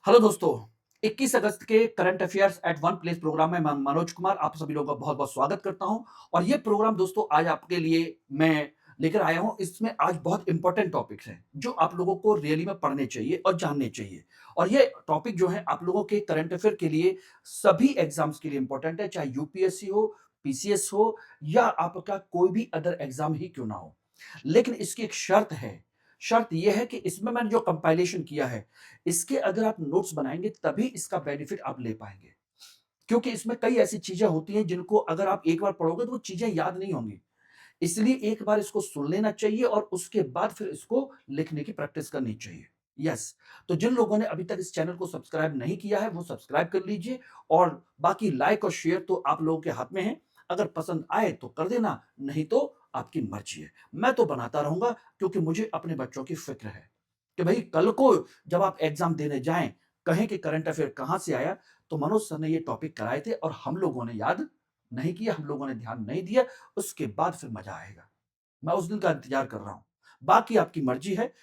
Hello दोस्तों, 21 अगस्त के current affairs at one place programme में मैं मनोज कुमार आप सभी लोगों का बहुत-बहुत स्वागत करता हूं और ये प्रोग्राम दोस्तों आज आपके लिए मैं लेकर आया हूं। इसमें आज बहुत इंपॉर्टेंट टॉपिक्स हैं जो आप लोगों को रियली में पढ़ने चाहिए और जानने चाहिए। और ये टॉपिक जो है आप लोगों के करंट अफेयर के लिए सभी एग्जाम्स के लिए इंपॉर्टेंट है, चाहे यूपीएससी हो, पीसीएस हो या आपका कोई भी अदर एग्जाम ही क्यों ना हो। लेकिन इसकी एक शर्त है, शर्त यह है कि इसमें मैंने जो कंपाइलेशन किया है इसके अगर आप नोट्स बनाएँगे तभी इसका बेनिफिट आप ले पाएँगे। क्योंकि इसमें कई ऐसी चीज़ें होती हैं जिनको अगर आप एक बार पढ़ोगे तो वो चीज़ें याद नहीं होंगी। इसलिए एक बार इसको सुन लेना चाहिए और उसके बाद फिर इसको लिखने की प्रैक्टिस करनी चाहिए। यस, तो जिन लोगों ने अभी तक इस चैनल को सब्सक्राइब नहीं किया है वो सब्सक्राइब कर लीजिए और बाकी लाइक और शेयर तो आप लोगों के हाथ में है। अगर पसंद आए तो कर देना, नहीं तो आपकी मर्ज़ी है। मैं तो बनाता रहूँगा क्योंकि मुझे अपने बच्चों की फ़िक्र है कि भई कल को जब आप एग्ज़ाम देने जाएँ, कहें कि करंट अफ़ेयर कहाँ से आया? तो मनोज सर ने ये टॉपिक कराए थे और हम लोगों ने याद नहीं किया, हम लोगों ने ध्यान नहीं दिया, उसके बाद फिर मज़ा आएगा। मैं उस दिन का इंतज़ार कर रहा हूँ। बाकी आपकी मर्ज़ी है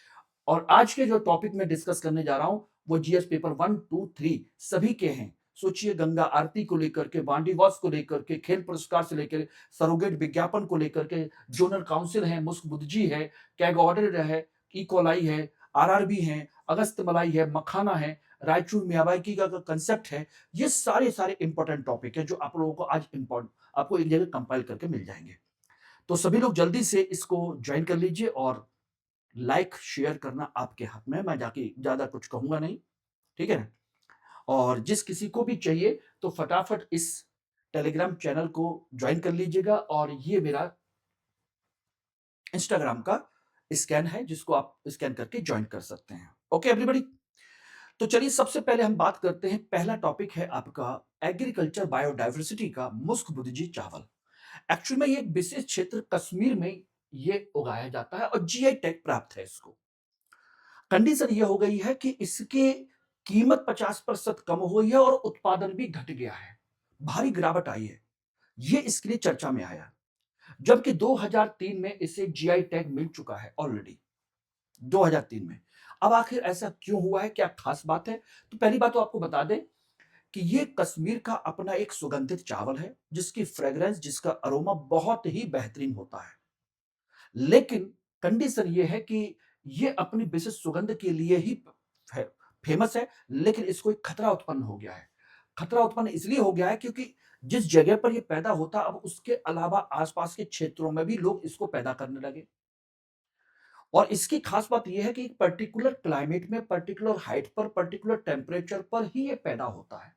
और आज के जो टॉपिक मैं डिस्कस करने जा रहा हूँ, वो जीएस पेपर 1, 2, 3 सभी के हैं। सोचिए गंगा आरती को लेकर के, वांडी वॉच को लेकर के, खेल पुरस्कार से लेकर, सरोगेट विज्ञापन को लेकर के, ज़ोनल काउंसिल है, मुस्क बुद्जी है, कैग ऑर्डर है, ई कोलाई है, आरआरबी है, अगस्त मलाई है, मखाना है, रायचूर मियावाकी का कांसेप्ट है। ये सारे इंपॉर्टेंट टॉपिक है जो आप लोगों को आज आपको एक जगह कंपाइल करके मिल जाएँगे। तो सभी लोग जल्दी से इसको जॉइन कर लीजिए और लाइक शेयर करना आपके हाथ में है। मैं जाके ज़्यादा कुछ कहूँगा नहीं, ठीक है ना? और जिस किसी को भी चाहिए तो फटाफट इस टेलीग्राम चैनल को जॉइन कर लीजिएगा और ये मेरा इंस्टाग्राम का स्कैन है जिसको आप स्कैन करके जॉइन कर सकते हैं। Okay everybody? तो चलिए सबसे पहले हम बात करते हैं, पहला टॉपिक है आपका एग्रीकल्चर बायोडायवर्सिटी का मुस्क बुद्जी चावल। एक्चुअल में ये एक विशेष क्षेत्र कश्मीर में ये उगाया जाता है और जीआई टैग प्राप्त है इसको। कंडीशन ये हो गई है कि इसकी कीमत 50% कम हुई है और उत्पादन भी घट गया है। भारी गिरावट आई है। ये इसके लिए चर्चा में आया। जबकि 2003 में इसे जीआई टैग मिल चुका है ऑलरेडी, 2003 में। अब आखिर ऐसा क्यों हुआ है? क्या खास बात है? तो पहली बात तो आपको बता दें कि ये कश्मीर का अपना एक सुगंधित चावल है, जिसकी फ्रेग्रेंस, जिसका अरोमा बहुत ही बेहतरीन होता है। लेकिन कंडीशन ये है कि ये अपनी विशिष्ट सुगंध के लिए ही फे फेमस है, लेकिन इसको एक खतरा उत्पन्न हो गया है। खतरा उत्पन्न इसलिए हो गया है क्योंकि जिस जगह पर ये पैदा होता, अब उसके अलावा आस-पास के क्षेत्रों में भी लोग इसको पैदा करने लगे। और इसकी खास बात ये है कि एक पर्टिकुलर क्लाइमेट में, पर्टिकुलर हाइट पर, पर्टिकुलर टेम्परेचर पर ही ये पैदा होता है।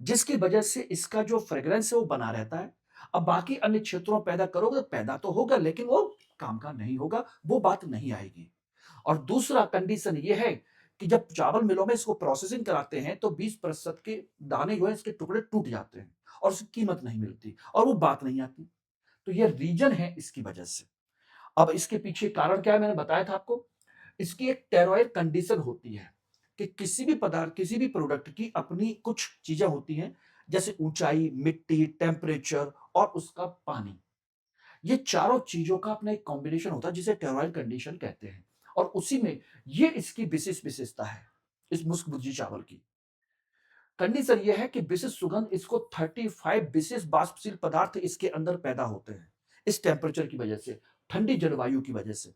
जिसकी वजह से इसका जो फ्रेग्रेंस है वो बना रहता है। अब बाकी अन्य क्षेत्रों में पैदा करोगे तो पैदा तो होगा लेकिन वो काम का नहीं होगा, वो बात नहीं आएगी। और दूसरा कंडीशन ये है कि जब चावल मिलों में इसको प्रोसेसिंग कराते हैं तो 20% के दाने जो है इसके टुकड़े टूट जाते हैं और उसकी कीमत नहीं मिलती और वो बात नहीं आती। तो ये रीज़न है इसकी वजह से। अब इसके पीछे कारण क्या है मैंने बताया था आपको। इसकी एक टेरॉइड कंडीशन होती है कि किसी भी पदार्थ, किसी भी प्रोडक्ट की अपनी कुछ चीज़ें होती हैं, जैसे ऊँचाई, मिट्टी, टेम्परेचर और उसका पानी। ये चारों चीज़ों का अपना एक कॉम्बिनेशन होता है जिसे टेरॉइड कंडीशन कहते हैं और उसी में ये इसकी विशेष विशेषता है, इस मुस्क भुजी चावल की। कंडीशन ये है कि विशिष्ट सुगंध इसको 35 विशेष वाष्पशील पदार्थ इसके अंदर पैदा होते हैं, इस टेम्परेचर की वजह से, ठंडी जलवायु की वजह से।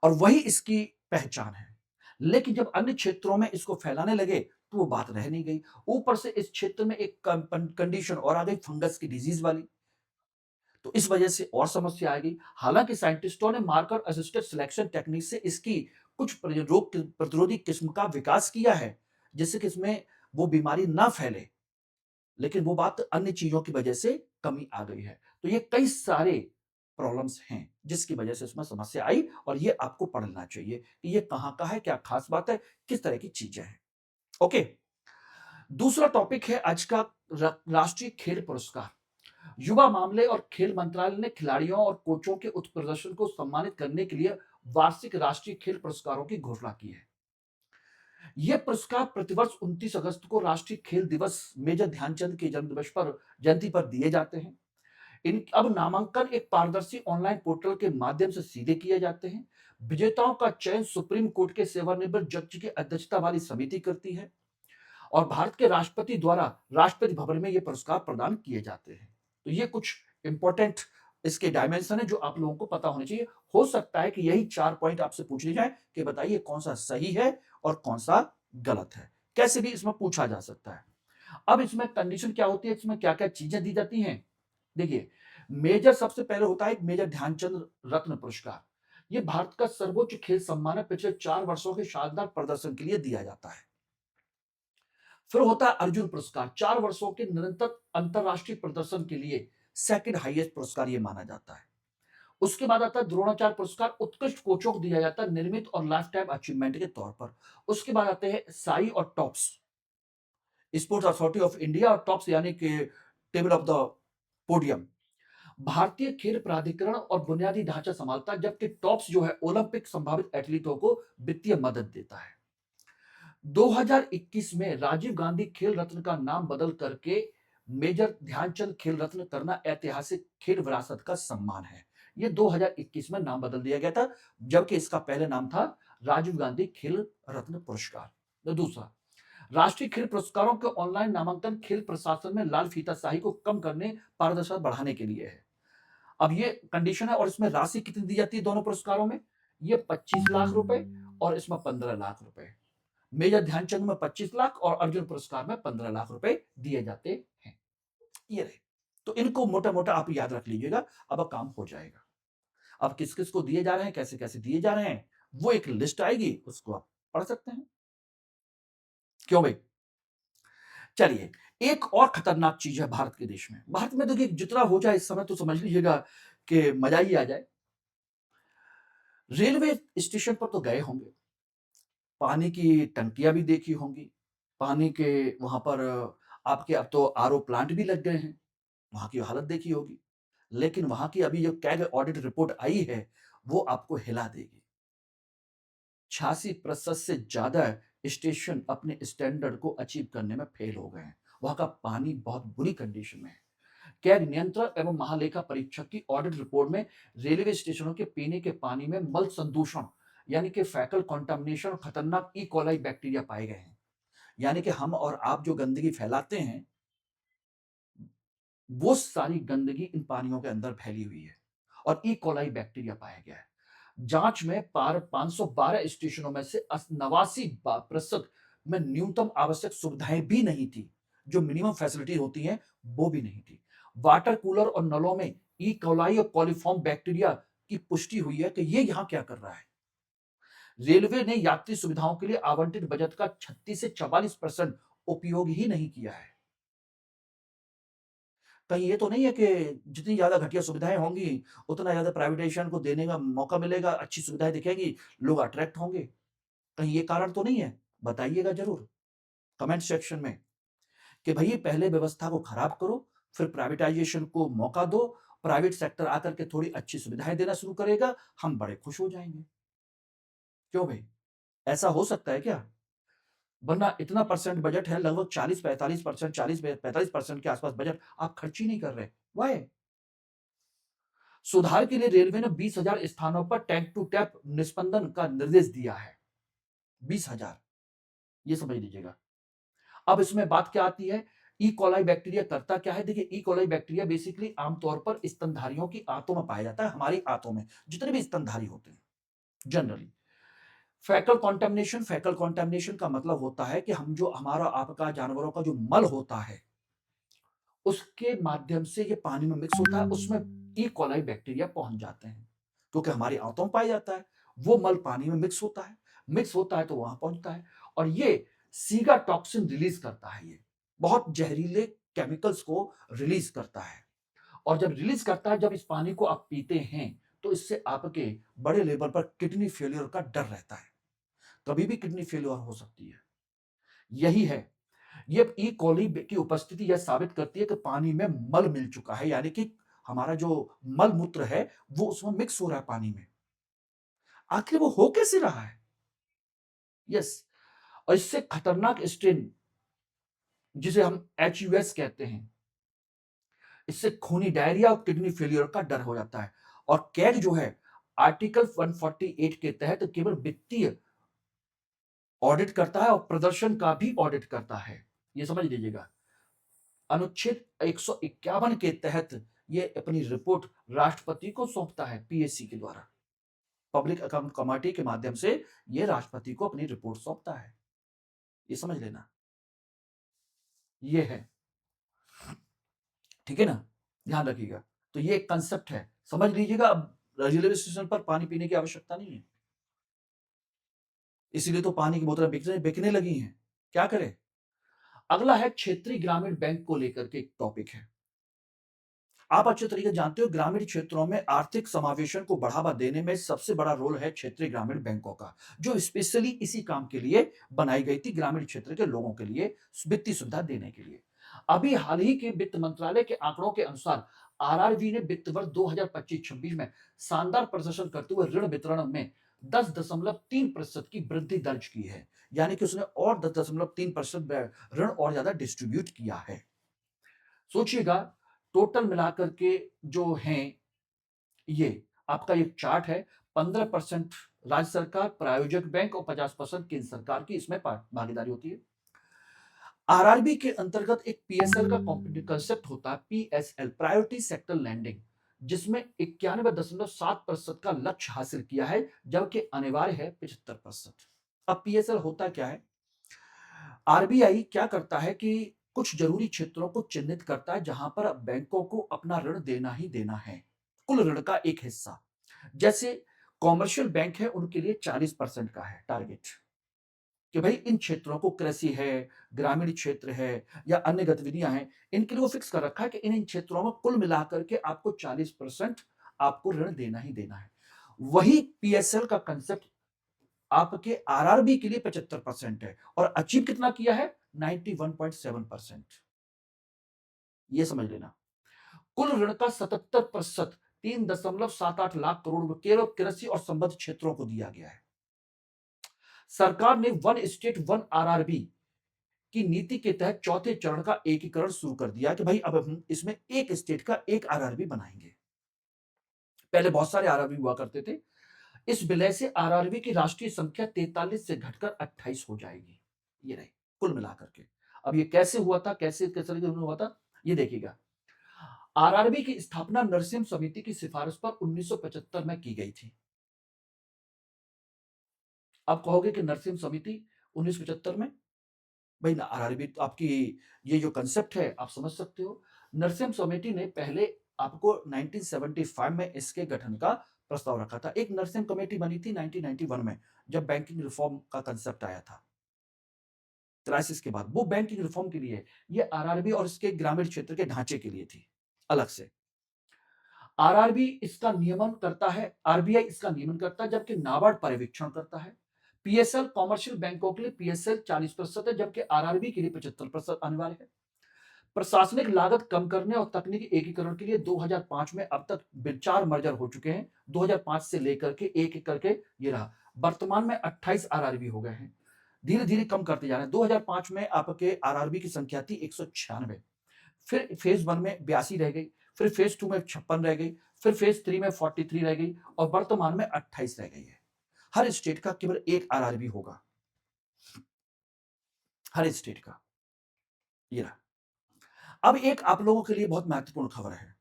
और वही इसकी पहचान है। लेकिन जब अन्य क्षेत्रों में इसको फैलाने लगे, तो वो बात रह नहीं गई। ऊपर से इस क्षेत्र में एक कंडीशन और आ गई फंगस की डिजीज़ वाली, तो इस वजह से और समस्या आ गई। हालाँकि साइंटिस्टों ने मार्कर असिस्टेड सिलेक्शन टेक्निक से इसकी कुछ रोग प्रतिरोधी किस्म का विकास किया है, जिससे कि इसमें वो बीमारी ना फैले। लेकिन वो बात अन्य चीज़ों की वजह से कमी आ गई है। तो ये कई सारे प्रॉब्लम्स हैं, जिसकी वजह से इसमें समस्या आई और ये आपको पढ़ लेना चाहिए कि ये कहाँ का है, क्या खास बात है, किस तरह की चीज़ें हैं। ओके, दूसरा टॉपिक है आज का राष्ट्रीय खेल पुरस्कार। युवा मामले और खेल मंत्रालय ने खिलाड़ियों और कोचों के उत्कृष्ट प्रदर्शन को सम्मानित करने के लिए वार्षिक राष्ट्रीय खेल पुरस्कारों की घोषणा की है। ये पुरस्कार प्रतिवर्ष 29 अगस्त को राष्ट्रीय खेल दिवस मेजर ध्यानचंद की जयंती पर दिए जाते हैं। इन अब नामांकन एक पारदर्शी ऑनलाइन पोर्टल के माध्यम से सीधे किए जाते हैं। विजेताओं का चयन सुप्रीम कोर्ट के सेवानिवृत्त जज की अध्यक्षता वाली समिति करती है और भारत के राष्ट्रपति द्वारा राष्ट्रपति भवन में ये पुरस्कार प्रदान किए जाते हैं। तो ये कुछ इंपॉर्टेंट इसके डायमेंशन है जो आप लोगों को पता होने चाहिए। हो सकता है कि यही 4 पॉइंट आपसे पूछ लिए जाए कि बताइए कौन सा सही है और कौन सा गलत है। कैसे भी इसमें पूछा जा सकता है। अब इसमें कंडीशन क्या होती है, इसमें क्या-क्या चीजें दी जाती हैं? देखिए, मेजर सबसे पहले होता है मेजर ध्यानचंद रत्न पुरस्कार। ये भारत का सर्वोच्च खेल सम्मान है, पिछले 4 वर्षों के शानदार प्रदर्शन के लिए दिया जाता है। फिर होता है अर्जुन पुरस्कार, 4 वर्षों के निरंतर अंतरराष्ट्रीय प्रदर्शन के लिए सेकंड हाईएस्ट पुरस्कार ये माना जाता है। उसके बाद आता है द्रोणाचार्य पुरस्कार, उत्कृष्ट कोचों को दिया जाता है निर्मित और लाइफ टाइम अचीवमेंट के तौर पर। उसके बाद आते हैं साई और tops, sports authority of India और टॉप्स यानी कि टेबल ऑफ द पोडियम। भारतीय खेल प्राधिकरण और बुनियादी ढांचा संभालता है, जबकि टॉप्स जो है ओलंपिक संभावित एथलीटों को वित्तीय मदद देता है। 2021 में राजीव गांधी खेल रत्न का नाम बदल करके मेजर ध्यानचंद खेल रत्न करना ऐतिहासिक खेल विरासत का सम्मान है। ये 2021 में नाम बदल दिया गया था, जबकि इसका पहले नाम था राजीव गांधी खेल रत्न पुरस्कार। तो दूसरा, राष्ट्रीय खेल पुरस्कारों के ऑनलाइन नामांकन खेल प्रशासन में लाल फीताशाही को कम करने, पारदर्शिता बढ़ाने के लिए है। अब ये कंडीशन है और इसमें राशि कितनी दी जाती है दोनों पुरस्कारों में? ये 25 लाख रुपए और इसमें 15 लाख रुपए। मेजर ध्यानचंद में 25 लाख और अर्जुन पुरस्कार में 15 लाख रुपए दिए जाते हैं। ये रहे। तो इनको मोटा-मोटा आप याद रख लीजिएगा, अब काम हो जाएगा। अब किस-किस को दिए जा रहे हैं, कैसे-कैसे दिए जा रहे हैं, वो एक लिस्ट आएगी, उसको आप पढ़ सकते हैं। क्यों भई? चलिए, एक और खतरनाक चीज़ है भारत के देश में। भारत में देखिए जितना हो जाए इस समय तो समझ लीजिएगा कि मज़ा ही आ जाए। रेलवे स्टेशन पर तो गए होंगे, पानी की टंकियाँ भी देखी होंगी, पानी के वहाँ पर आपके अब तो आरओ प्लांट भी लग गए हैं, वहाँ की हालत देखी होगी। लेकिन वहाँ की अभी जो कैग ऑडिट रिपोर्ट आई है, वो आपको हिला देगी। 86% से ज़्यादा स्टेशन अपने स्टैंडर्ड को अचीव करने में फेल हो गए हैं। वहाँ का पानी बहुत बुरी कंडीशन में है। कैग नियंत्रक एवं महालेखा परीक्षक की ऑडिट रिपोर्ट में रेलवे स्टेशनों के पीने के पानी में मल संदूषण यानी कि फैकल कंटामिनेशन और खतरनाक ई कोलाई बैक्टीरिया पाए गए हैं। यानी कि हम और आप जो गंदगी फैलाते हैं, वो सारी गंदगी इन पानियों के अंदर फैली हुई है और ई कोलाई बैक्टीरिया पाया गया है। जांच में पार 512 स्टेशनों में से 89% में न्यूनतम आवश्यक सुविधाएं भी नहीं थी। जो मिनिमम फैसिलिटी होती हैं, वो भी नहीं थी। वाटर कूलर और नलों में ई कोलाई और कॉलीफॉर्म बैक्टीरिया की पुष्टि हुई है कि ये यहां क्या कर रहा है। रेलवे ने यात्री सुविधाओं के लिए आवंटित बजट का 36 से 44% उपयोग ही नहीं किया है। कहीं ये तो नहीं है कि जितनी ज़्यादा घटिया सुविधाएँ होंगी, उतना ज़्यादा प्राइवेटाइज़ेशन को देने का मौका मिलेगा, अच्छी सुविधाएँ दिखेंगी, लोग अट्रैक्ट होंगे। कहीं ये कारण तो नहीं है? बताइएगा ज़रूर कमेंट सेक्शन में कि भई पहले व्यवस्था को खराब करो, फिर प्राइवेटाइज़ेशन को मौका दो, प्राइवेट सेक्टर आकर के थोड़ी अच्छी सुविधाएँ देना शुरू करेगा, हम बड़े खुश हो जाएँगे। क्यों भई? ऐसा हो सकता है क्या? वरना इतना परसेंट बजट है, लगभग 40-45%, 40-45% के आसपास बजट आप खर्च ही नहीं कर रहे। व्हाई? सुधार के लिए रेलवे ने 20,000 स्थानों पर टैंक टू टैप निस्पंदन का निर्देश दिया है। 20,000, ये समझ लीजिएगा। अब इसमें बात क्या आती है, ई कोलाई बैक्टीरिया करता क्या है? देखिए, ई कोलाई बैक्टीरिया बेसिकली आमतौर पर स्तनधारियों की आंतों में पाया जाता है, हमारी आंतों में, जितने भी स्तनधारी होते हैं, जनरली। फैकल कंटामिनेशन का मतलब होता है कि हम जो हमारा आपका जानवरों का जो मल होता है, उसके माध्यम से ये पानी में मिक्स होता है, उसमें ई कोलाई बैक्टीरिया पहुंच जाते हैं, क्योंकि हमारी आंतों में पाया जाता है। वो मल पानी में मिक्स होता है तो वहां पहुंचता है और ये सीगा टॉक्सिन रिलीज करता है। ये बहुत जहरीले केमिकल्स को रिलीज करता है और जब रिलीज करता है, जब इस पानी को आप पीते हैं, तो इससे आपके बड़े लेवल पर किडनी फेलियर का डर रहता है। कभी भी किडनी फेलियर हो सकती है। यही है, ये ई कोली की उपस्थिति यह साबित करती है कि पानी में मल मिल चुका है, यानी कि हमारा जो मल मूत्र है वो उसमें मिक्स हो रहा है पानी में। आखिर वो हो कैसे रहा है? यस, और इससे खतरनाक स्ट्रेन जिसे हम एचयूएस कहते हैं, इससे खूनी डायरिया और किडनी फेलियर का डर हो जाता है। और कैग जो है आर्टिकल 148 के तहत केवल वित्तीय ऑडिट करता है और प्रदर्शन का भी ऑडिट करता है। ये समझ लीजिएगा। अनुच्छेद 151 के तहत ये अपनी रिपोर्ट राष्ट्रपति को सौंपता है पीएससी के द्वारा। पब्लिक अकाउंट कमेटी के माध्यम से ये राष्ट्रपति को अपनी रिपोर्ट सौंपता है। ये समझ लेना। ये है, ठीक है ना? ध्यान रखिएगा। तो ये एक कंसेप्ट है, समझ लीजिएगा। अब रेलवे स्टेशन पर पानी पीने की आवश्यकता नहीं है, इसीलिए तो पानी की बोतलें बिकने लगी हैं। क्या करें? अगला है क्षेत्रीय ग्रामीण बैंक को लेकर के एक टॉपिक है। आप अच्छे तरीके से जानते हो, ग्रामीण क्षेत्रों में आर्थिक समावेशन को बढ़ावा देने में सबसे बड़ा रोल है क्षेत्रीय ग्रामीण बैंकों का, जो स्पेशली इसी काम के लिए बनाई गई थी, ग्रामीण क्षेत्र के लोगों के लिए वित्तीय सुविधा देने के लिए। अभी हाल ही के वित्त मंत्रालय के आंकड़ों के अनुसार आरआरबी ने वित्त वर्ष 2025-26 में शानदार प्रदर्शन करते हुए ऋण वितरण में 10.3% की वृद्धि दर्ज की है। यानी कि उसने और 10.3% ऋण और ज्यादा डिस्ट्रीब्यूट किया है। सोचिएगा, टोटल मिलाकर के जो हैं, ये आपका एक चार्ट है। 15% राज्य सरकार, प्रायोजक बैंक और 50% केंद्र सरकार की इसमें भागीदारी होती है। आरआरबी के अंतर्गत एक पीएसएल का कंसेप्ट होता है, पीएसएल प्रायोरिटी सेक्टर लैंडिंग, जिसमें 91.7% का लक्ष्य हासिल किया है, जबकि अनिवार्य है 75%। अब पीएसएल होता क्या है? आरबीआई क्या करता है कि कुछ जरूरी क्षेत्रों को चिन्हित करता है जहां पर बैंकों को अपना ऋण देना ही देना है, कुल ऋण का एक हिस्सा। जैसे कॉमर्शियल बैंक है, उनके लिए 40% का है टारगेट, कि भाई इन क्षेत्रों को, कृषि है, ग्रामीण क्षेत्र है या अन्य गतिविधियां हैं, इनके लिए वो फिक्स कर रखा है कि इन क्षेत्रों में कुल मिलाकर के आपको 40% आपको ऋण देना ही देना है। वही पीएसएल का कंसेप्ट आपके आरआरबी के लिए 75% है, और अचीव कितना किया है? 91.7%। ये समझ लेना। कुल ऋण का 77%, 3.78 लाख करोड़ केवल कृषि और संबद्ध क्षेत्रों को दिया गया है। सरकार ने वन स्टेट वन आरआरबी की नीति के तहत चौथे चरण का एकीकरण शुरू कर दिया कि भाई अब हम इसमें एक स्टेट का एक आरआरबी बनाएंगे। पहले बहुत सारे आरआरबी हुआ करते थे। इस विलय से आरआरबी की राष्ट्रीय संख्या 43 से घटकर 28 हो जाएगी। ये रही कुल मिलाकर के। अब ये कैसे हुआ था, कैसे किस तरीके से हुआ था, ये देखिएगा। आरआरबी की स्थापना नरसिम्हा समिति की सिफारिश पर 1975 में की गई थी। आप कहोगे कि नरसिम्हा समिति 1975 में, भाई ना आरआरबी तो आपकी, ये जो कंसेप्ट है आप समझ सकते हो। नरसिम्हा समिति ने पहले आपको 1975 में इसके गठन का प्रस्ताव रखा था। एक नरसिम्हा कमेटी बनी थी 1991 में, जब बैंकिंग रिफॉर्म का कंसेप्ट आया था क्राइसिस के बाद। वो बैंकिंग रिफॉर्म के लिए, ये आरआरबी और इसके ग्रामीण क्षेत्र के ढांचे के लिए थी अलग से। आरआरबी इसका नियमन करता है, आरबीआई इसका नियमन करता है, जबकि नाबार्ड पर्यवेक्षण करता है। पीएसएल कॉमर्शियल बैंकों के लिए पीएसएल 40% है, जबकि आरआरबी के लिए 75% अनिवार्य है। प्रशासनिक लागत कम करने और तकनीकी एकीकरण के लिए 2005 में अब तक 4 मर्जर हो चुके हैं। 2005 से लेकर के एक एक करके ये रहा। वर्तमान में 28 आरआरबी हो गए हैं। धीरे धीरे कम करते जा रहे हैं। 2005 में आपके आरआरबी की संख्या थी 196, फिर फेज 1 में 82 रह गई, फिर फेज 2 में 56 रह गई, फिर फेज 3 में 43 रह गई, और वर्तमान में 28 रह गई है। हर स्टेट का केवल एक आरआरबी होगा, हर स्टेट का। ये रहा। अब एक आप लोगों के लिए बहुत महत्वपूर्ण खबर है।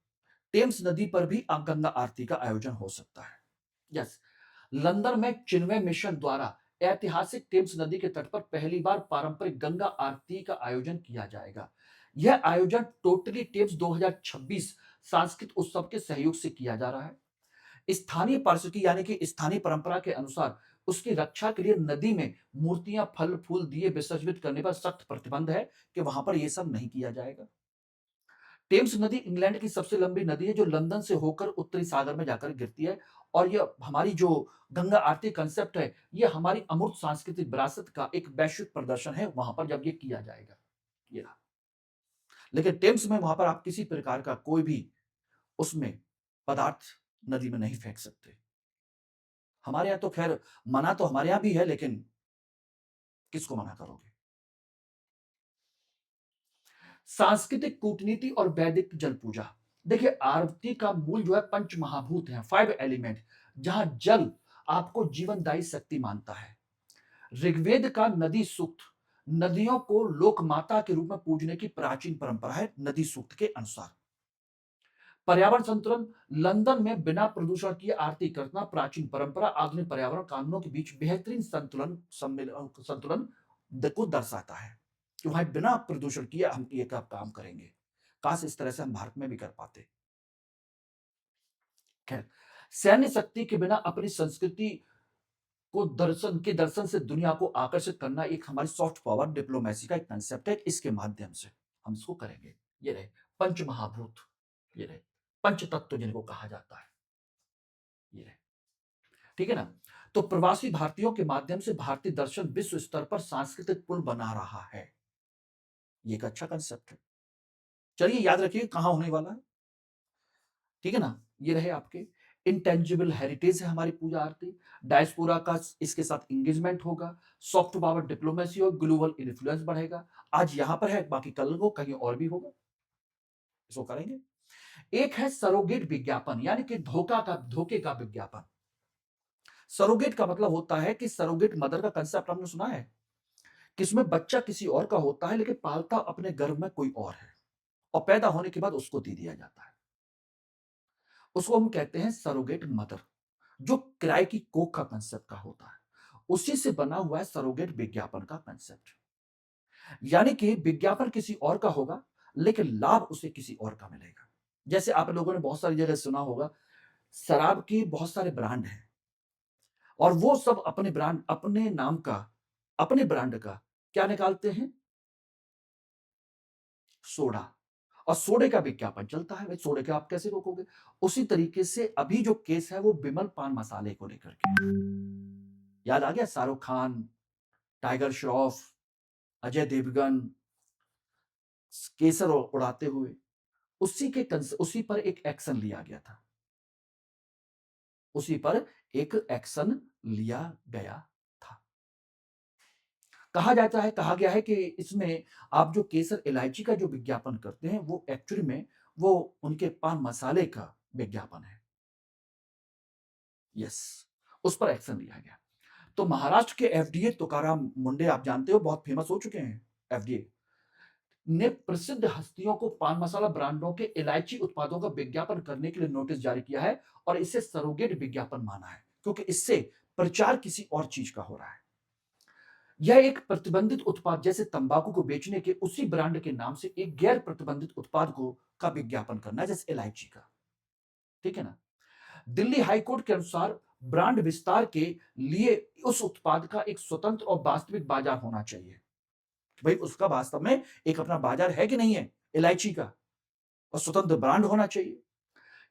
टेम्स नदी पर भी गंगा आरती का आयोजन हो सकता है। यस, लंदन में चिन्मय मिशन द्वारा ऐतिहासिक टेम्स नदी के तट पर पहली बार पारंपरिक गंगा आरती का आयोजन किया जाएगा। यह आयोजन टोटली टेम्स 2026 सांस्कृतिक उत्सव के सहयोग से किया जा रहा है। स्थानीय पारिस्थितिकी यानी कि स्थानीय परंपरा के अनुसार उसकी रक्षा के लिए नदी में मूर्तियां, फल फूल, दिए विसर्जित करने पर सख्त प्रतिबंध है कि वहां पर यह सब नहीं किया जाएगा। टेम्स नदी इंग्लैंड की सबसे लंबी नदी है, जो लंदन से होकर उत्तरी सागर में जाकर गिरती है। और ये हमारी जो गंगा आरती कंसेप्ट है, ये हमारी अमूर्त सांस्कृतिक विरासत का एक वैश्विक प्रदर्शन है वहां पर जब ये किया जाएगा। ये रहा। लेकिन टेम्स में वहां पर आप किसी प्रकार का कोई भी उसमें पदार्थ नदी में नहीं फेंक सकते। हमारे यहाँ तो खैर मना तो हमारे यहाँ भी है, लेकिन किसको मना करोगे? सांस्कृतिक कूटनीति और वैदिक जल पूजा। देखिए, आरती का मूल जो है पंच महाभूत है, 5 एलिमेंट, जहां जल आपको जीवनदायी शक्ति मानता है। ऋग्वेद का नदी सूक्त नदियों को लोक माता के रूप में पूजने की प्राचीन परंपरा है, नदी सूक्त के अनुसार। पर्यावरण संतुलन, लंदन में बिना प्रदूषण की आरती करना प्राचीन परंपरा आधुनिक पर्यावरण कानूनों के बीच बेहतरीन संतुलन को दर्शाता है कि वहां बिना प्रदूषण किए हम ये काम करेंगे। काश इस तरह से हम भारत में भी कर पाते। खैर, सैन्य शक्ति के बिना अपनी संस्कृति को दर्शन से दुनिया को आकर्षित करना एक हमारी सॉफ्ट पावर डिप्लोमेसी का एक कंसेप्ट है। इसके माध्यम से हम इसको करेंगे। ये रहे पंच महाभूत, ये रहे पंच तत्व जिनको कहा जाता है, ये रहे। ठीक है ना? तो प्रवासी भारतीयों के माध्यम से भारतीय दर्शन विश्व स्तर पर सांस्कृतिक पुल बना रहा है। ये एक अच्छा कंसेप्ट है। चलिए याद रखिए कहां होने वाला है। ठीक है ना? ये रहे आपके इंटेंजिबल हेरिटेज है हमारी पूजा आरती। डायस्पोरा का इसके साथ एंगेजमेंट होगा। सॉफ्ट पावर डिप्लोमेसी और ग्लोबल इन्फ्लुएंस बढ़ेगा। आज यहां पर है, बाकी कल को कहीं और भी होगा, इसको करेंगे। एक है सरोगेट विज्ञापन, यानी कि धोखे का विज्ञापन। सरोगेट का मतलब होता है कि सरोगेट मदर का कंसेप्ट आपने सुना है, किसमें बच्चा किसी और का होता है लेकिन पालता अपने गर्भ में कोई और है और पैदा होने के बाद उसको दे दिया जाता है। उसको हम कहते हैं सरोगेट मदर, जो किराए की कोख का कंसेप्ट का होता है। उसी से बना हुआ है सरोगेट विज्ञापन का कंसेप्ट। यानी कि विज्ञापन किसी और का होगा लेकिन लाभ उसे किसी और का मिलेगा। जैसे आप लोगों ने बहुत सारी जगह सुना होगा, शराब की बहुत सारे ब्रांड हैं और वो सब अपने ब्रांड, अपने नाम का, अपने ब्रांड का क्या निकालते हैं? सोडा। और सोडे का विज्ञापन चलता है। भाई सोडे का आप कैसे रोकोगे? उसी तरीके से अभी जो केस है वो विमल पान मसाले को लेकर के। याद आ गया? शाहरुख खान, टाइगर श्रॉफ, अजय देवगन केसर उड़ाते हुए, उसी पर एक एक्शन लिया गया था। उसी पर एक एक्शन लिया गया था। कहा गया है कि इसमें आप जो केसर इलायची का जो विज्ञापन करते हैं वो एक्चुअली में वो उनके पान मसाले का विज्ञापन है। यस, उस पर एक्शन लिया गया। तो महाराष्ट्र के एफडीए तुकाराम मुंडे, आप जानते हो, बहुत फेमस हो चुके हैं। एफडीए ने प्रसिद्ध हस्तियों को पान मसाला ब्रांडों के इलायची उत्पादों का विज्ञापन करने के लिए नोटिस जारी किया है और इसे सरोगेट विज्ञापन माना है क्योंकि इससे प्रचार किसी और चीज का हो रहा है। यह एक प्रतिबंधित उत्पाद जैसे तंबाकू को बेचने के उसी ब्रांड के नाम से एक गैर प्रतिबंधित उत्पाद को का विज्ञापन करना है, जैसे इलायची का। ठीक है ना? दिल्ली हाईकोर्ट के अनुसार ब्रांड विस्तार के लिए उस उत्पाद का एक स्वतंत्र और वास्तविक बाजार होना चाहिए। भाई उसका वास्तव में एक अपना बाजार है कि नहीं है इलायची का, और स्वतंत्र ब्रांड होना चाहिए।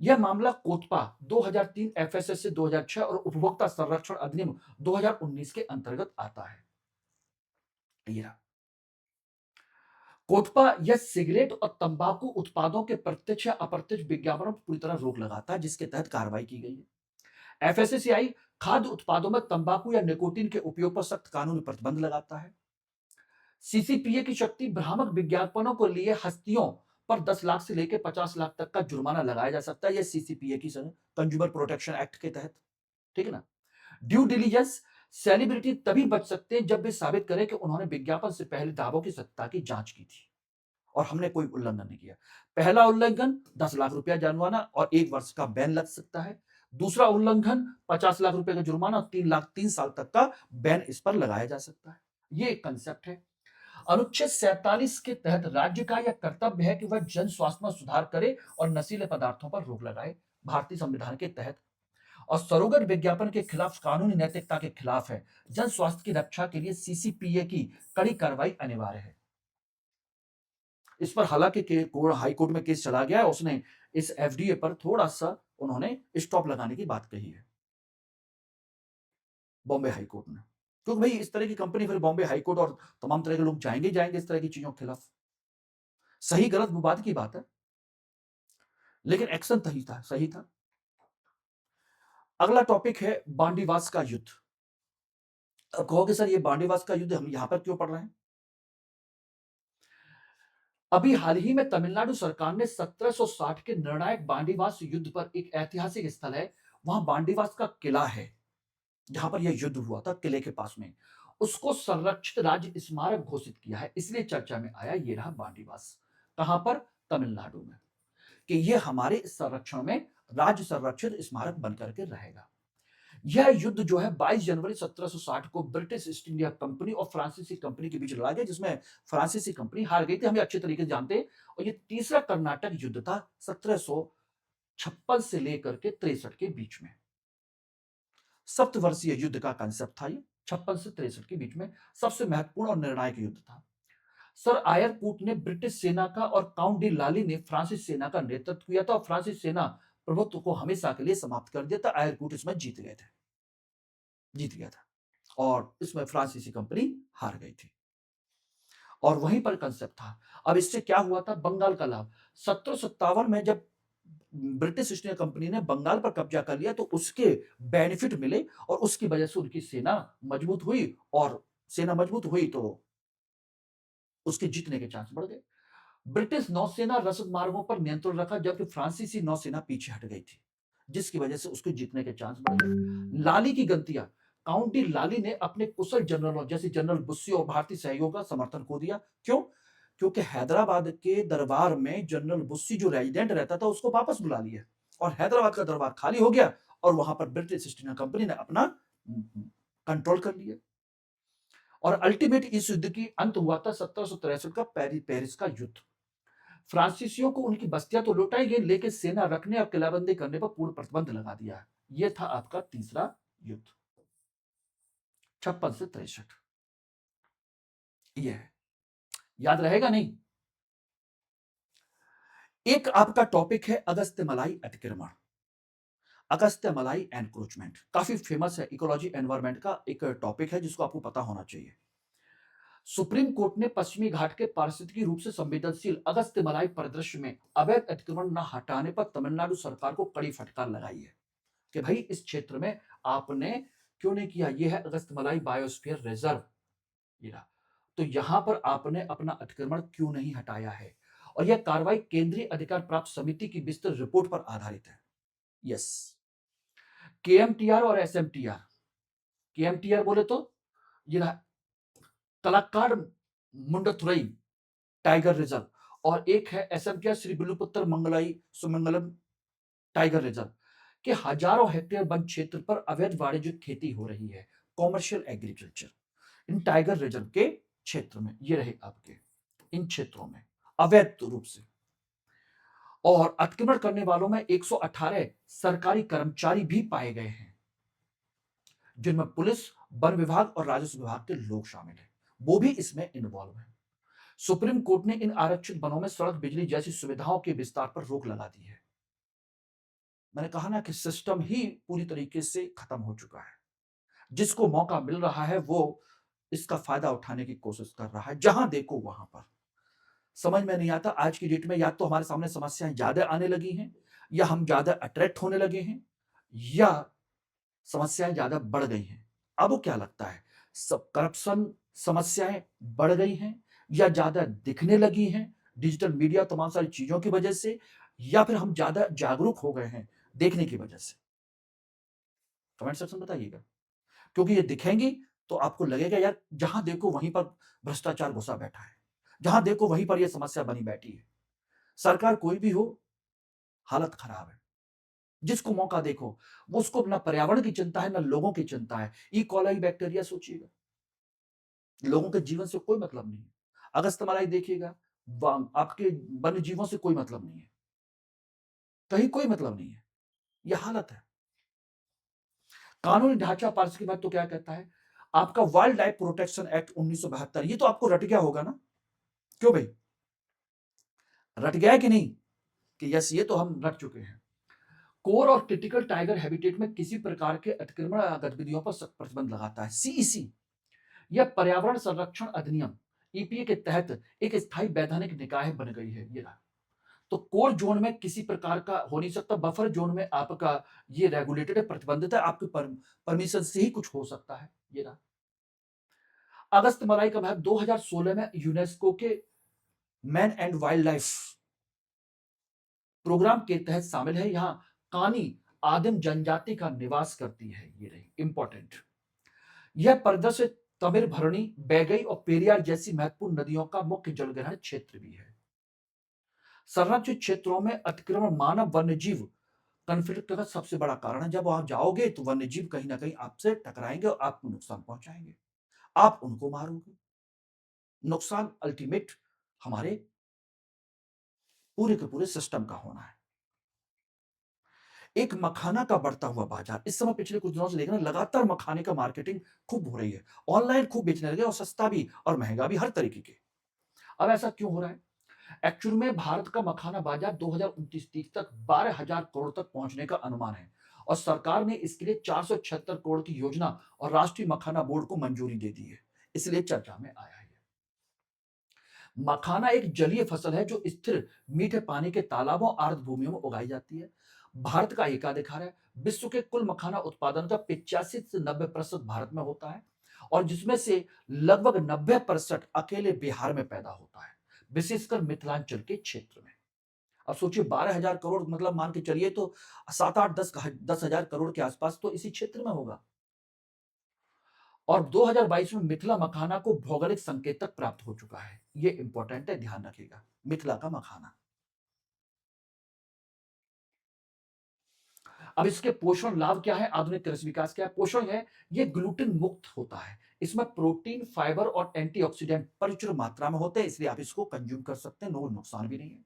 यह मामला कोटपा 2003 एफएसएस से 2006 और उपभोक्ता संरक्षण अधिनियम 2019 के अंतर्गत आता है। कोटपा यह सिगरेट और तंबाकू उत्पादों के प्रत्यक्ष या अप्रत्यक्ष विज्ञापनों पर पूरी तरह रोक लगाता है, जिसके तहत कार्रवाई की गई है। एफएसएसएआई खाद्य उत्पादों में तंबाकू या निकोटीन के उपयोग पर सख्त कानूनी प्रतिबंध लगाता है। सीसीपीए की शक्ति भ्रामक विज्ञापनों को लिए हस्तियों पर 10 लाख से लेकर 50 लाख तक का जुर्माना लगाया जा सकता है। यह सीसीपीए की कंज्यूमर प्रोटेक्शन एक्ट के तहत। ठीक है ना? ड्यू डिलीजेंस, सेलिब्रिटी तभी बच सकते हैं जब वे साबित करें कि उन्होंने विज्ञापन से पहले दावों की सत्ता की जांच की थी और हमने कोई उल्लंघन नहीं किया। पहला उल्लंघन 10 लाख रुपया जुर्माना और 1 वर्ष का बैन लग सकता है। दूसरा उल्लंघन 50 लाख रुपए का जुर्माना और 3 साल तक का बैन इस पर लगाया जा सकता है। ये एक कंसेप्ट है। अनुच्छेद 47 के तहत राज्य का यह कर्तव्य है कि वह जन स्वास्थ्य में सुधार करे और नशीले पदार्थों पर रोक लगाए, भारतीय संविधान के तहत। और सरोगेट विज्ञापन के खिलाफ कानूनी नैतिकता के खिलाफ है। जन स्वास्थ्य की रक्षा के लिए सीसीपीए की कड़ी कार्रवाई अनिवार्य है। इस पर हालांकि हाई कोर्ट में केस चला गया है, उसने इस एफडीए पर थोड़ा सा उन्होंने स्टॉप लगाने की बात कही है, बॉम्बे हाई कोर्ट ने। क्योंकि भाई इस तरह की कंपनी फिर बॉम्बे हाई कोर्ट और तमाम तरह के लोग जाएंगे ही जाएंगे इस तरह की चीजों के खिलाफ। सही गलत विवाद की बात है, लेकिन एक्शन सही था। अगला टॉपिक है बांडीवास का युद्ध। अब कहोगे सर ये बांडीवास का युद्ध हम यहां पर क्यों पढ़ रहे हैं? अभी हाल ही में तमिलनाडु सरकार ने 1760 के निर्णायक बांडीवास युद्ध पर एक ऐतिहासिक स्थल है वहां बांडीवास का किला है जहां पर यह युद्ध हुआ था, किले के पास में, उसको संरक्षित राज्य स्मारक घोषित किया है, इसलिए चर्चा में आया ये रहा बांडीवास। कहां पर? तमिलनाडु में, कि ये हमारे संरक्षण में राज्य संरक्षित स्मारक बनकर के रहेगा। यह युद्ध जो है 22 जनवरी 1760 को ब्रिटिश ईस्ट इंडिया कंपनी और फ्रांसीसी कंपनी के बीच लड़ा गया, जिसमें फ्रांसीसी कंपनी हार गई थी, हमें अच्छे तरीके से जानते हैं। और ये तीसरा कर्नाटक युद्ध था 1756 से लेकर के 63 के बीच में। सप्तवर्षीय युद्ध का कंसेप्ट था ये, 56 से 63 के बीच में सबसे महत्वपूर्ण और निर्णायक युद्ध था। सर आयरकूट ने ब्रिटिश सेना का और काउंट डी लाली ने फ्रांसीसी सेना का नेतृत्व किया था और फ्रांसीसी सेना प्रभुत्व को हमेशा के लिए समाप्त कर दिया था। आयरकूट इसमें जीत गया था और इसमें फ्रांसीसी कंपनी हार गई थी और वहीं पर कंसेप्ट था। अब इससे क्या हुआ था? बंगाल का लाभ। 1757 में जब ब्रिटिश ईस्ट इंडिया कंपनी ने बंगाल पर कब्जा कर लिया तो उसके बेनिफिट मिले और उसकी वजह से उनकी सेना मजबूत हुई और सेना मजबूत हुई तो उसके जीतने के चांस बढ़ गए। ब्रिटिश नौसेना रसद मार्गों पर नियंत्रण रखा जबकि फ्रांसीसी नौसेना पीछे हट गई थी, जिसकी वजह से उसके जीतने के चांस बढ़ गए। लाली की गलतियां। काउंटी लाली ने अपने कुशल जनरलों जैसे जनरल बुस्सी और भारतीय सहयोग का समर्थन खो दिया। क्यों? क्योंकि हैदराबाद के दरबार में जनरल बुस्सी जो रेजिडेंट रहता था उसको वापस बुला लिया और हैदराबाद का दरबार खाली हो गया और वहां पर ब्रिटिश ईस्ट इंडिया कंपनी ने अपना कंट्रोल कर लिया और अल्टीमेट इस युद्ध की अंत हुआ था 1763 का पेरिस का युद्ध। फ्रांसीसियों को उनकी बस्तियां तो लुटाई गई लेकिन सेना रखने और किलाबंदी करने पर पूर्ण प्रतिबंध लगा दिया। यह था आपका तीसरा युद्ध, 56 से 63। यह है, याद रहेगा नहीं? एक आपका टॉपिक है अगस्त्यमलाई अतिक्रमण, अगस्त्यमलाई एनक्रोचमेंट। काफी फेमस है, इकोलॉजी एनवायरमेंट का एक टॉपिक है जिसको आपको पता होना चाहिए। सुप्रीम कोर्ट ने पश्चिमी घाट के पारिस्थितिकी रूप से संवेदनशील अगस्त्यमलाई परिदृश्य में अवैध अतिक्रमण न हटाने पर तमिलनाडु सरकार को कड़ी फटकार लगाई है कि भाई इस क्षेत्र में आपने क्यों नहीं किया। यह है अगस्त्यमलाई बायोस्फीयर रिजर्व, तो यहां पर आपने अपना अतिक्रमण क्यों नहीं हटाया है? और यह कार्रवाई केंद्रीय अधिकार प्राप्त समिति की विस्तृत रिपोर्ट पर आधारित है। यस, केएमटीआर और एसएमटीआर। केएमटीआर बोले तो ये रहा तलाक्काड़ मुंडथुरई टाइगर रिजर्व और एक है एसएमटीआर श्री विल्लुपुत्र मंगलाई सुमंगलम टाइगर रिजर्व के हजारों हेक्टेयर वन क्षेत्र पर अवैध वाणिज्यिक खेती हो रही है, commercial agriculture in tiger reserve के क्षेत्र में। ये रहे आपके इन क्षेत्रों में अवैध रूप से। और अतिक्रमण करने वालों में 118 सरकारी कर्मचारी भी पाए गए हैं जिनमें पुलिस, वन विभाग और राजस्व विभाग के लोग शामिल हैं, वो भी इसमें इन्वॉल्व है। सुप्रीम कोर्ट ने इन आरक्षित वनों में सड़क, बिजली जैसी सुविधाओं के विस्तार पर रोक लगा दी है। मैंने कहा ना कि सिस्टम ही पूरी तरीके से खत्म हो चुका है। जिसको मौका मिल रहा है वो इसका फायदा उठाने की कोशिश कर रहा है, जहां देखो वहां पर। समझ में नहीं आता आज की डेट में, या तो हमारे सामने समस्याएं ज्यादा आने लगी हैं या हम ज्यादा अट्रैक्ट होने लगे हैं या समस्याएं ज्यादा बढ़ गई हैं। अब वो क्या लगता है, सब करप्शन समस्याएं बढ़ गई हैं या ज्यादा दिखने लगी हैं डिजिटल मीडिया तमाम सारी चीजों की वजह से, या फिर हम ज्यादा जागरूक हो गए हैं देखने की वजह से? कमेंट सेक्शन बताइएगा, क्योंकि ये दिखेंगी तो आपको लगेगा यार जहां देखो वहीं पर भ्रष्टाचार घुसा बैठा है, जहां देखो वहीं पर यह समस्या बनी बैठी है। सरकार कोई भी हो, हालत खराब है। जिसको मौका देखो वो उसको ना पर्यावरण की चिंता है ना लोगों की चिंता है। ई कॉलाई बैक्टीरिया सोचिएगा, लोगों के जीवन से कोई मतलब नहीं है। अगस्तमालाई देखिएगा, आपके वन्य जीवों से कोई मतलब नहीं है, कहीं कोई मतलब नहीं है। यह हालत है। कानूनी ढांचा पारिस्थितिकी महत्व तो क्या कहता है? आपका वाइल्ड लाइफ प्रोटेक्शन एक्ट 1972, ये तो आपको रट गया होगा ना? क्यों भाई, रट गया है कि नहीं? कि यस, ये तो हम रट चुके हैं। कोर और क्रिटिकल टाइगर हैबिटेट में किसी प्रकार के अतिक्रमण गतिविधियों पर सख्त प्रतिबंध लगाता है। सीईसी यह पर्यावरण संरक्षण अधिनियम ईपीए के तहत एक स्थायी वैधानिक निकाय बन गई है। ये रहा, तो कोर जोन में किसी प्रकार का हो नहीं सकता, बफर जोन में आपका ये रेगुलेटेड है, प्रतिबंधित है, आपके परमिशन से ही कुछ हो सकता है। ये रहा। अगस्त मलाई का भाग 2016 में यूनेस्को के man and wildlife programme के तहत शामिल है। यहां कानी आदिम जनजाति का निवास करती है। ये रही इंपॉर्टेंट। यह परिदृश्य तमिल भरणी, बैगई और पेरियार जैसी महत्वपूर्ण नदियों का मुख्य जलग्रहण क्षेत्र भी है। संरक्षित क्षेत्रों में अतिक्रमण मानव वन्यजीव कॉन्फ्लिक्ट का सबसे बड़ा कारण है। जब वहां जाओगे तो वन्यजीव कहीं ना कहीं आपसे टकराएंगे और आपको नुकसान पहुंचाएंगे, आप उनको मारोगे। नुकसान अल्टीमेट हमारे पूरे के पूरे सिस्टम का होना है। एक मखाना का बढ़ता हुआ बाजार, इस समय पिछले कुछ दिनों से देखना लगातार मखाने का मार्केटिंग खूब हो रही है। ऑनलाइन खूब बेचने लगे और सस्ता भी और महंगा भी, हर तरीके के। अब ऐसा क्यों हो रहा है? एक्चुअल में भारत का मखाना बाजार 2029-30 तक 12,000 करोड़ तक पहुंचने का अनुमान है और सरकार ने इसके लिए 476 करोड़ की योजना और राष्ट्रीय मखाना बोर्ड को मंजूरी दे दी है, इसलिए चर्चा में आया है। मखाना एक जलीय फसल है जो स्थिर मीठे पानी के तालाबों और आर्द्र भूमियों में उगाई जाती है। भारत का एकाधिकार है। विश्व के कुल मखाना उत्पादन का 85 से 90% भारत में होता है और जिसमें से लगभग 90% अकेले बिहार में पैदा होता है, विशेषकर मिथिलांचल के क्षेत्र में। अब सोचिए 12,000 करोड़ मतलब मान के चलिए तो 7-8-10 हजार करोड़ के आसपास तो इसी क्षेत्र में होगा। और 2022 में मिथिला मखाना को भौगोलिक संकेतक प्राप्त हो चुका है। ये इंपॉर्टेंट है, ध्यान रखिएगा, मिथिला का मखाना। अब इसके पोषण लाभ क्या है, आधुनिक कृषि विकास क्या है? पोषण है, ये ग्लूटेन मुक्त होता है। इसमें प्रोटीन, फाइबर और एंटीऑक्सीडेंट प्रचुर मात्रा में होते हैं, इसलिए आप इसको कंज्यूम कर सकते हैं, नो नुकसान भी नहीं है।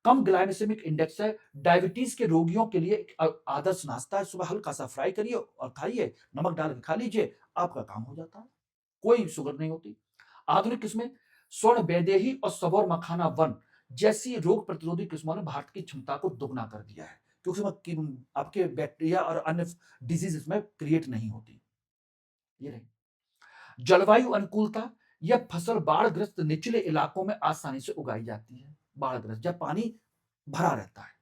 कम ग्लाइसेमिक इंडेक्स है, डायबिटीज के रोगियों के लिए एक आदर्श नाश्ता है। सुबह हल्का सा फ्राई करिए और खाइए, नमक डाल के खा लीजिए, आपका काम हो जाता है, कोई शुगर नहीं होती। आधुनिक किस्में स्वर्ण वैदेही और सबौर मखाना वन जैसी रोग प्रतिरोधी किस्मों ने भारत की क्षमता को दोगुना कर दिया है, क्योंकि उसमें आपके बैक्टीरिया और अन्य डिजीज इसमें क्रिएट नहीं होती। ये रही जलवायु अनुकूलता। यह फसल बाढ़ग्रस्त निचले इलाकों में आसानी से उगाई जाती है। बाढ़ग्रस्त जब पानी भरा रहता है।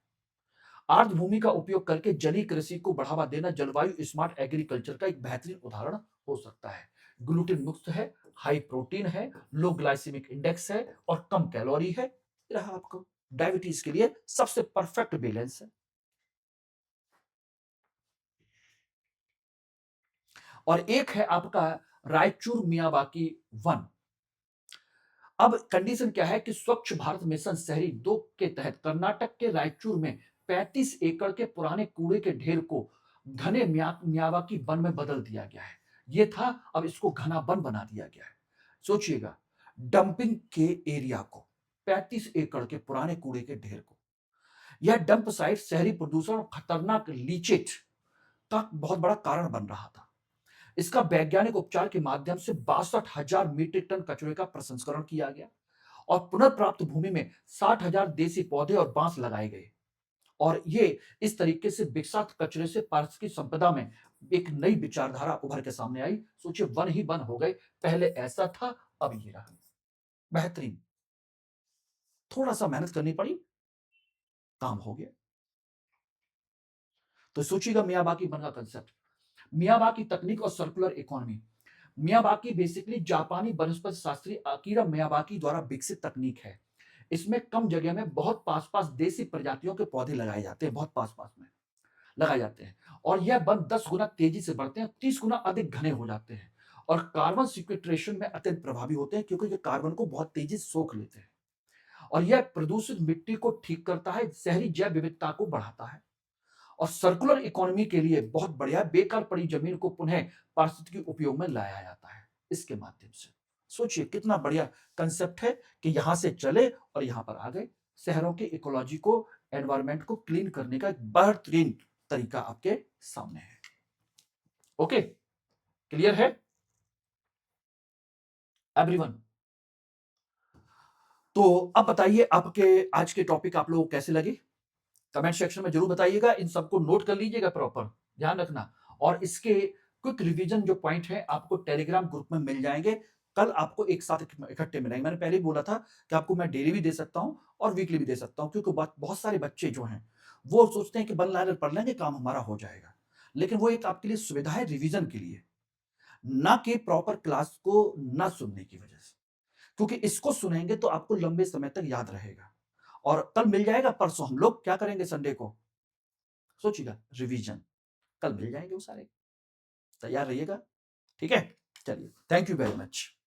आर्द्र भूमि का उपयोग करके जलीय कृषि को बढ़ावा देना जलवायु स्मार्ट एग्रीकल्चर का एक बेहतरीन उदाहरण हो सकता है। ग्लूटेन मुक्त है, हाई प्रोटीन है, लो ग्लाइसेमिक इंडेक्स है और कम कैलोरी है। रहा आपको डायबिटीज के लिए सबसे परफेक्ट बैलेंस है। और एक है आपका रायचूर मियावाकी वन। अब कंडीशन क्या है कि स्वच्छ भारत मिशन शहरी 2 के तहत कर्नाटक के रायचूर में 35 एकड़ के पुराने कूड़े के ढेर को घने मियावाकी वन में बदल दिया गया है। ये था, अब इसको घना वन बना दिया गया है। सोचिएगा, डंपिंग के एरिया को, 35 एकड़ के पुराने कूड़े के ढेर को। यह डंप साइट शहरी प्रदूषण और खतरनाक लीचेज का बहुत बड़ा कारण बन रहा था। इसका वैज्ञानिक उपचार के माध्यम से 62,000 मीट्रिक टन कचरे का प्रसंस्करण किया गया और पुनर्प्राप्त भूमि में 60,000 देसी पौधे और बांस लगाए गए। और ये इस तरीके से विषाक्त कचरे से पारिस्थितिक संपदा में एक नई विचारधारा उभर के सामने आई। सोचिए, वन ही वन हो गए, पहले ऐसा था, अब ये रहा। बेहतरीन, थोड़ा सा मेहनत करनी पड़ी, काम हो गया। तो सोचिएगा मियावाकी वन का कंसेप्ट, मियावाकी तकनीक और सर्कुलर इकोनॉमी। मियावाकी बेसिकली जापानी वनस्पति शास्त्री अकीरा मियावाकी द्वारा विकसित तकनीक है। इसमें कम जगह में बहुत पास-पास देसी प्रजातियों के पौधे लगाए जाते हैं, बहुत पास-पास में लगाए जाते हैं और यह वन 10 गुना तेजी से बढ़ते हैं, 30 गुना अधिक घने हो जाते हैं और कार्बन सिक्वेस्ट्रेशन में अत्यंत प्रभावी होते हैं, क्योंकि ये कार्बन को बहुत तेजी से सोख लेते हैं और यह प्रदूषित मिट्टी को ठीक करता है, शहरी जैव विविधता को बढ़ाता है और सर्कुलर इकोनॉमी के लिए बहुत बढ़िया, बेकार पड़ी जमीन को पुनः पारिस्थितिकी उपयोग में लाया जाता है इसके माध्यम से। सोचिए कितना बढ़िया कंसेप्ट है कि यहां से चले और यहां पर आ गए। शहरों के इकोलॉजी को, एनवायरमेंट को क्लीन करने का एक बेहतरीन तरीका आपके सामने है। ओके, क्लियर है एवरीवन? तो अब बताइए आपके आज के टॉपिक आप लोगों को कैसे लगे? कमेंट सेक्शन में जरूर बताइएगा। इन सबको नोट कर लीजिएगा प्रॉपर, ध्यान रखना। और इसके क्विक रिवीजन जो पॉइंट है आपको टेलीग्राम ग्रुप में मिल जाएंगे। कल आपको एक साथ इकट्ठे मिलेंगे। मैंने पहले ही बोला था कि आपको मैं डेली भी दे सकता हूं और वीकली भी दे सकता हूं, क्योंकि बहुत सारे बच्चे जो हैं वो सोचते हैं कि वन लाइनर पढ़ लेंगे काम हमारा हो जाएगा, लेकिन वो एक आपके लिए सुविधा है रिवीजन के लिए, ना कि प्रॉपर क्लास को ना सुनने की वजह से, क्योंकि इसको सुनेंगे तो आपको लंबे समय तक याद रहेगा। और कल मिल जाएगा, परसों हम लोग क्या करेंगे संडे को सोचिएगा, रिवीजन। कल मिल जाएंगे वो सारे। तैयार रहिएगा। ठीक है, चलिए, थैंक यू वेरी मच।